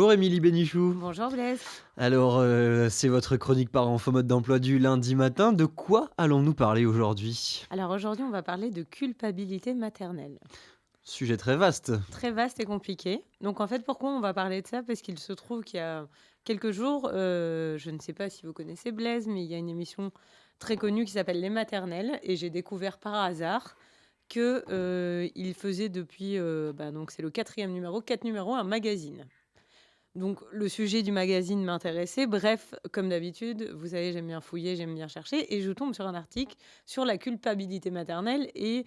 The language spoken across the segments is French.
Bonjour Émilie Bénichou. Bonjour Blaise. Alors, c'est votre chronique par info mode d'emploi du lundi matin. De quoi allons-nous parler aujourd'hui? Alors aujourd'hui, on va parler de culpabilité maternelle. Sujet très vaste. Très vaste et compliqué. Donc en fait, pourquoi on va parler de ça? Parce qu'il se trouve qu'il y a quelques jours, je ne sais pas si vous connaissez Blaise, mais il y a une émission très connue qui s'appelle Les Maternelles, et j'ai découvert par hasard que il faisait depuis, donc c'est le quatrième numéro, 4 numéros, un magazine. Donc le sujet du magazine m'intéressait. Bref, comme d'habitude, vous savez, j'aime bien fouiller, j'aime bien chercher, et je tombe sur un article sur la culpabilité maternelle, et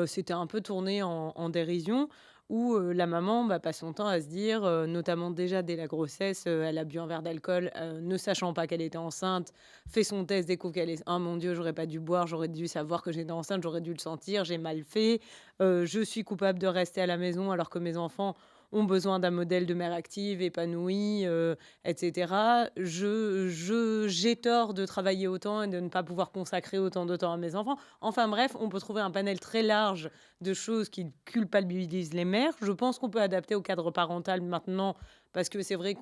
c'était un peu tourné en dérision, où la maman passe son temps à se dire, notamment déjà dès la grossesse, elle a bu un verre d'alcool, ne sachant pas qu'elle était enceinte, fait son test, découvre qu'elle est... Oh mon Dieu, j'aurais pas dû boire, j'aurais dû savoir que j'étais enceinte, j'aurais dû le sentir, j'ai mal fait, je suis coupable de rester à la maison alors que mes enfants ont besoin d'un modèle de mère active, épanouie, et cetera. J'ai tort de travailler autant et de ne pas pouvoir consacrer autant de temps à mes enfants. Enfin bref, on peut trouver un panel très large de choses qui culpabilisent les mères. Je pense qu'on peut adapter au cadre parental maintenant, parce que c'est vrai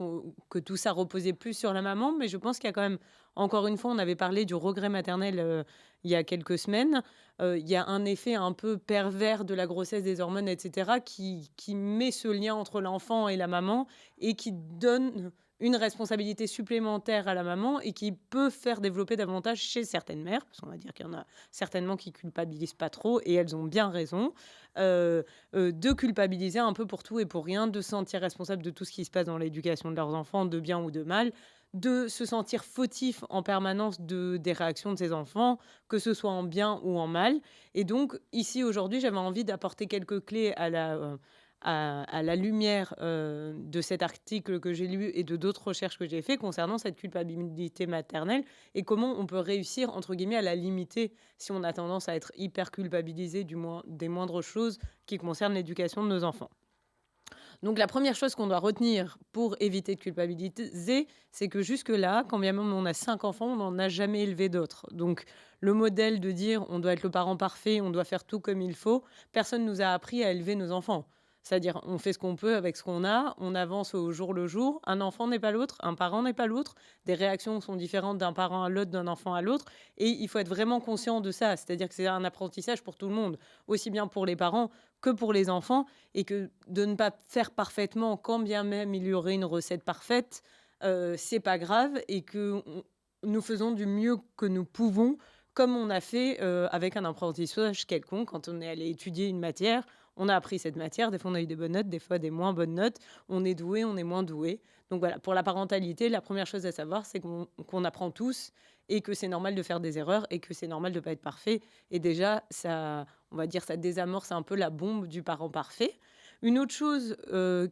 que tout ça reposait plus sur la maman, mais je pense qu'il y a quand même, encore une fois, on avait parlé du regret maternel il y a quelques semaines. Il y a un effet un peu pervers de la grossesse, des hormones, et cetera, qui met ce lien entre l'enfant et la maman, et qui donne une responsabilité supplémentaire à la maman, et qui peut faire développer davantage chez certaines mères, parce qu'on va dire qu'il y en a certainement qui culpabilisent pas trop, et elles ont bien raison, de culpabiliser un peu pour tout et pour rien, de se sentir responsable de tout ce qui se passe dans l'éducation de leurs enfants, de bien ou de mal, de se sentir fautif en permanence des réactions de ses enfants, que ce soit en bien ou en mal. Et donc, ici, aujourd'hui, j'avais envie d'apporter quelques clés à la lumière de cet article que j'ai lu et de d'autres recherches que j'ai fait concernant cette culpabilité maternelle, et comment on peut réussir, entre guillemets, à la limiter si on a tendance à être hyper culpabilisé des moindres choses qui concernent l'éducation de nos enfants. Donc la première chose qu'on doit retenir pour éviter de culpabiliser, c'est que jusque-là, quand bien même on a 5 enfants, on n'en a jamais élevé d'autres. Donc le modèle de dire on doit être le parent parfait, on doit faire tout comme il faut, personne nous a appris à élever nos enfants. C'est-à-dire, on fait ce qu'on peut avec ce qu'on a, on avance au jour le jour. Un enfant n'est pas l'autre, un parent n'est pas l'autre. Des réactions sont différentes d'un parent à l'autre, d'un enfant à l'autre. Et il faut être vraiment conscient de ça. C'est-à-dire que c'est un apprentissage pour tout le monde, aussi bien pour les parents que pour les enfants, et que de ne pas faire parfaitement, quand bien même il y aurait une recette parfaite, c'est pas grave, et que nous faisons du mieux que nous pouvons, comme on a fait avec un apprentissage quelconque. Quand on est allé étudier une matière, on a appris cette matière. Des fois, on a eu des bonnes notes, des fois des moins bonnes notes. On est doué, on est moins doué. Donc voilà, pour la parentalité, la première chose à savoir, c'est qu'on apprend tous, et que c'est normal de faire des erreurs, et que c'est normal de ne pas être parfait. Et déjà, ça, on va dire, ça désamorce un peu la bombe du parent parfait. Une autre chose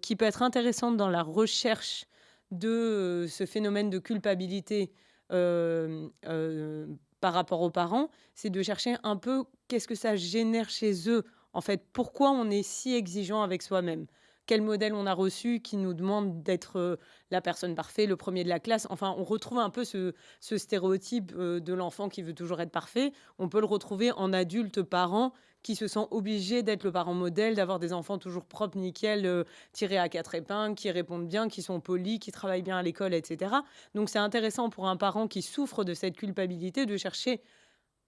qui peut être intéressante dans la recherche de ce phénomène de culpabilité par rapport aux parents, c'est de chercher un peu qu'est-ce que ça génère chez eux. En fait, pourquoi on est si exigeant avec soi-même? Quel modèle on a reçu qui nous demande d'être la personne parfaite, le premier de la classe? Enfin, on retrouve un peu ce stéréotype de l'enfant qui veut toujours être parfait. On peut le retrouver en adulte parent qui se sent obligé d'être le parent modèle, d'avoir des enfants toujours propres, nickel, tirés à quatre épingles, qui répondent bien, qui sont polis, qui travaillent bien à l'école, etc. Donc c'est intéressant pour un parent qui souffre de cette culpabilité de chercher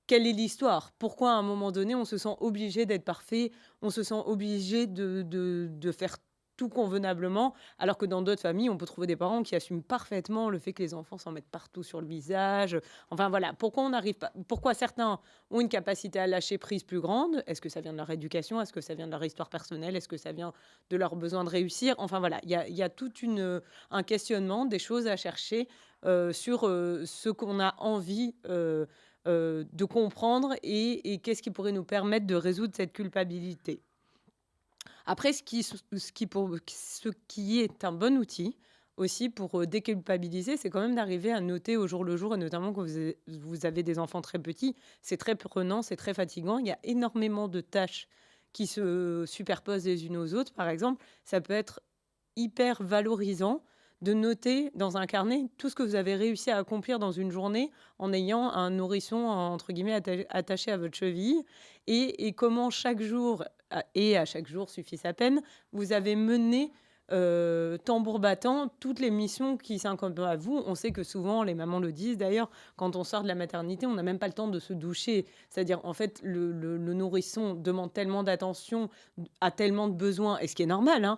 quelle est l'histoire. Pourquoi à un moment donné on se sent obligé d'être parfait, on se sent obligé de faire tout convenablement, alors que dans d'autres familles, on peut trouver des parents qui assument parfaitement le fait que les enfants s'en mettent partout sur le visage. Enfin voilà, pourquoi on n'arrive pas, pourquoi certains ont une capacité à lâcher prise plus grande? Est-ce que ça vient de leur éducation? Est-ce que ça vient de leur histoire personnelle? Est-ce que ça vient de leur besoin de réussir? Enfin voilà, il y a tout un questionnement, des choses à chercher sur ce qu'on a envie de comprendre, et qu'est-ce qui pourrait nous permettre de résoudre cette culpabilité. Après, ce qui est un bon outil aussi pour déculpabiliser, c'est quand même d'arriver à noter au jour le jour, et notamment quand vous avez des enfants très petits. C'est très prenant, c'est très fatigant. Il y a énormément de tâches qui se superposent les unes aux autres. Par exemple, ça peut être hyper valorisant de noter dans un carnet tout ce que vous avez réussi à accomplir dans une journée, en ayant un nourrisson, entre guillemets, attaché à votre cheville, et comment chaque jour, et à chaque jour suffit sa peine, vous avez mené tambour battant, toutes les missions qui s'incombent à vous. On sait que souvent, les mamans le disent d'ailleurs, quand on sort de la maternité, on n'a même pas le temps de se doucher. C'est-à-dire, en fait, le nourrisson demande tellement d'attention, a tellement de besoins, et ce qui est normal, hein,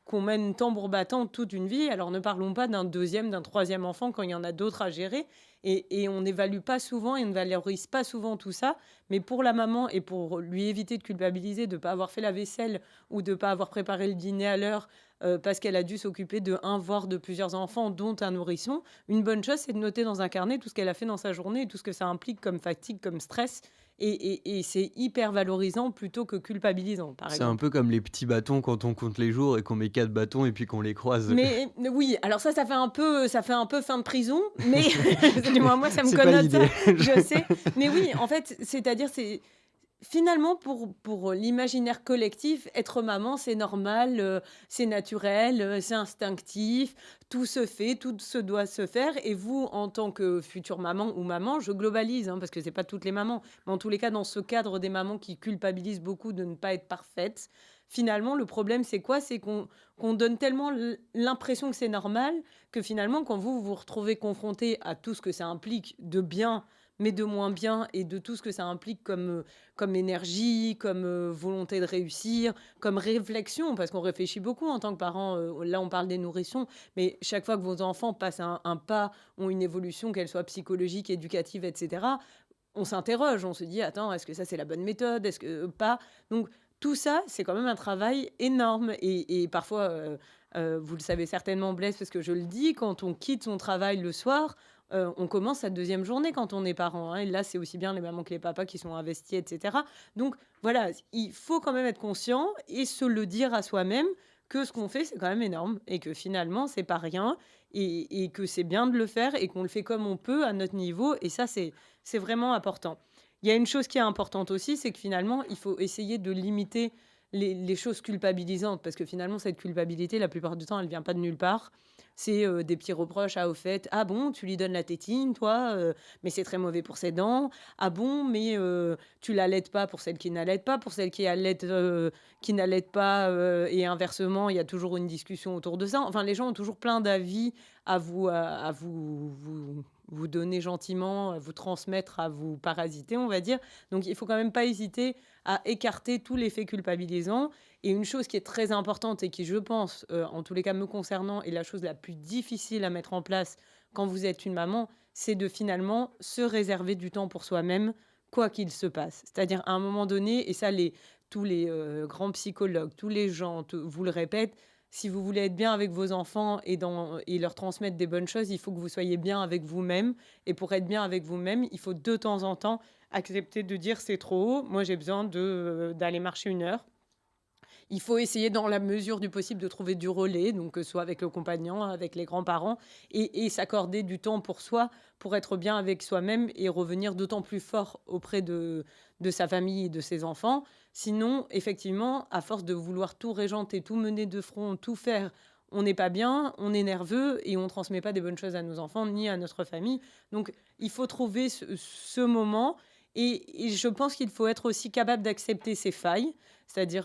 qu'on mène tambour battant toute une vie. Alors, ne parlons pas d'un deuxième, d'un troisième enfant quand il y en a d'autres à gérer. Et on n'évalue pas souvent et on ne valorise pas souvent tout ça. Mais pour la maman et pour lui éviter de culpabiliser, de ne pas avoir fait la vaisselle ou de ne pas avoir préparé le dîner à l'heure parce qu'elle a dû s'occuper de un, voire de plusieurs enfants, dont un nourrisson, une bonne chose, c'est de noter dans un carnet tout ce qu'elle a fait dans sa journée et tout ce que ça implique comme fatigue, comme stress. Et c'est hyper valorisant plutôt que culpabilisant, par C'est un exemple. peu comme les petits bâtons quand on compte les jours et qu'on met 4 bâtons et puis qu'on les croise. Mais oui, alors ça fait un peu fin de prison, mais du moins moi ça me C'est pas connote ça, l'idée. je sais. Mais oui, en fait, c'est-à-dire c'est finalement pour l'imaginaire collectif, être maman, c'est normal, c'est naturel, c'est instinctif, tout se fait, tout se doit se faire et vous, en tant que future maman ou maman, je globalise, hein, parce que c'est pas toutes les mamans, mais en tous les cas, dans ce cadre des mamans qui culpabilisent beaucoup de ne pas être parfaites, finalement, le problème, c'est quoi? C'est qu'on donne tellement l'impression que c'est normal que finalement, quand vous vous retrouvez confronté à tout ce que ça implique de bien, mais de moins bien et de tout ce que ça implique comme énergie, comme volonté de réussir, comme réflexion, parce qu'on réfléchit beaucoup en tant que parent. Là, on parle des nourrissons, mais chaque fois que vos enfants passent un pas, ont une évolution, qu'elle soit psychologique, éducative, etc., on s'interroge, on se dit, attends, est-ce que ça c'est la bonne méthode, est-ce que pas? Donc tout ça, c'est quand même un travail énorme et parfois, vous le savez certainement Blaise, parce que je le dis, quand on quitte son travail le soir, on commence sa deuxième journée quand on est parent, hein, et là, c'est aussi bien les mamans que les papas qui sont investis et cetera. Donc voilà, il faut quand même être conscient et se le dire à soi-même que ce qu'on fait, c'est quand même énorme et que finalement, c'est pas rien et que c'est bien de le faire et qu'on le fait comme on peut à notre niveau et ça, c'est vraiment important. Il y a une chose qui est importante aussi, c'est que finalement, il faut essayer de limiter les choses culpabilisantes, parce que finalement, cette culpabilité, la plupart du temps, elle vient pas de nulle part. C'est des petits reproches, ah, au fait, ah bon, tu lui donnes la tétine, toi, mais c'est très mauvais pour ses dents. Ah bon, mais tu l'allaites pas pour celle qui n'allait pas, pour celle qui n'allait pas, et inversement, il y a toujours une discussion autour de ça. Enfin, les gens ont toujours plein d'avis à vous donner gentiment, à vous transmettre, à vous parasiter, on va dire. Donc, il faut quand même pas hésiter à écarter tous les faits culpabilisants. Et une chose qui est très importante et qui, je pense, en tous les cas me concernant, est la chose la plus difficile à mettre en place quand vous êtes une maman, c'est de finalement se réserver du temps pour soi-même, quoi qu'il se passe. C'est-à-dire à un moment donné, et ça, tous les grands psychologues, tous les gens vous le répètent, si vous voulez être bien avec vos enfants et leur transmettre des bonnes choses, il faut que vous soyez bien avec vous-même. Et pour être bien avec vous-même, il faut de temps en temps accepter de dire c'est trop haut, moi j'ai besoin d'aller marcher 1 heure. Il faut essayer dans la mesure du possible de trouver du relais, donc soit avec le compagnon, avec les grands-parents, et s'accorder du temps pour soi, pour être bien avec soi-même et revenir d'autant plus fort auprès de sa famille et de ses enfants. Sinon, effectivement, à force de vouloir tout régenter, tout mener de front, tout faire, on n'est pas bien, on est nerveux et on ne transmet pas des bonnes choses à nos enfants ni à notre famille. Donc, il faut trouver ce moment et je pense qu'il faut être aussi capable d'accepter ses failles. C'est-à-dire,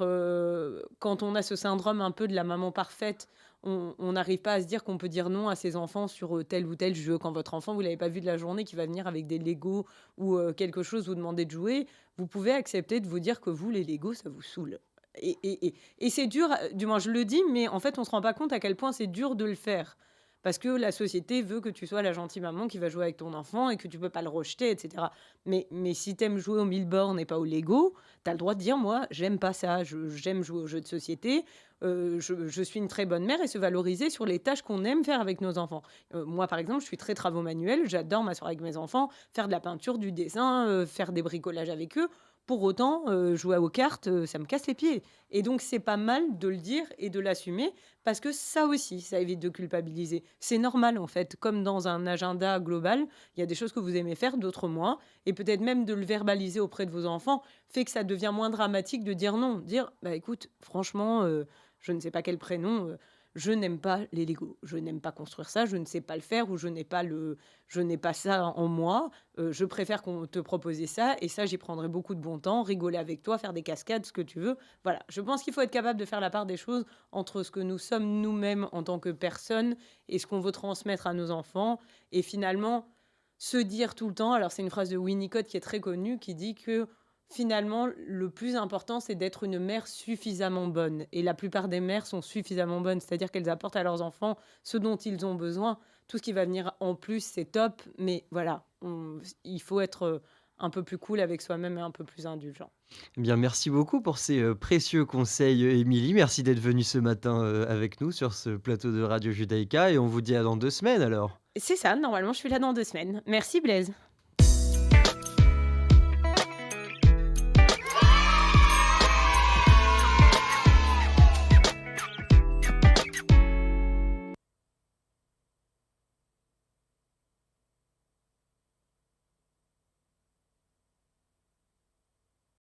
quand on a ce syndrome un peu de la maman parfaite, on n'arrive pas à se dire qu'on peut dire non à ses enfants sur, tel ou tel jeu. Quand votre enfant, vous l'avez pas vu de la journée, qui va venir avec des Legos ou, quelque chose, vous demander de jouer, vous pouvez accepter de vous dire que vous, les Legos, ça vous saoule. Et c'est dur, du moins je le dis, mais en fait, on se rend pas compte à quel point c'est dur de le faire. Parce que la société veut que tu sois la gentille maman qui va jouer avec ton enfant et que tu peux pas le rejeter, et cetera. Mais si tu aimes jouer aux 1000 bornes et pas au Lego, tu as le droit de dire: «Moi, j'aime pas ça, j'aime jouer aux jeux de société, je suis une très bonne mère» et se valoriser sur les tâches qu'on aime faire avec nos enfants. Moi, par exemple, je suis très travaux manuels, j'adore m'asseoir avec mes enfants, faire de la peinture, du dessin, faire des bricolages avec eux. Pour autant, jouer aux cartes, ça me casse les pieds et donc c'est pas mal de le dire et de l'assumer parce que ça aussi, ça évite de culpabiliser. C'est normal, en fait, comme dans un agenda global, il y a des choses que vous aimez faire, d'autres moins et peut-être même de le verbaliser auprès de vos enfants fait que ça devient moins dramatique de dire non. Dire: «Bah, écoute, franchement, je ne sais pas quel prénom, je n'aime pas les Lego. Je n'aime pas construire ça, je ne sais pas le faire ou je n'ai pas ça en moi. Je préfère qu'on te proposer ça et ça, j'y prendrai beaucoup de bon temps, rigoler avec toi, faire des cascades, ce que tu veux. Voilà, je pense qu'il faut être capable de faire la part des choses entre ce que nous sommes nous-mêmes en tant que personnes et ce qu'on veut transmettre à nos enfants et finalement se dire tout le temps, alors c'est une phrase de Winnicott qui est très connue, qui dit que finalement, le plus important, c'est d'être une mère suffisamment bonne. Et la plupart des mères sont suffisamment bonnes, c'est-à-dire qu'elles apportent à leurs enfants ce dont ils ont besoin. Tout ce qui va venir en plus, c'est top, mais voilà, il faut être un peu plus cool avec soi-même et un peu plus indulgent. Eh bien, merci beaucoup pour ces, précieux conseils, Émilie. Merci d'être venue ce matin, avec nous sur ce plateau de Radio Judaïka et on vous dit à dans 2 semaines alors. C'est ça, normalement, je suis là dans 2 semaines. Merci Blaise.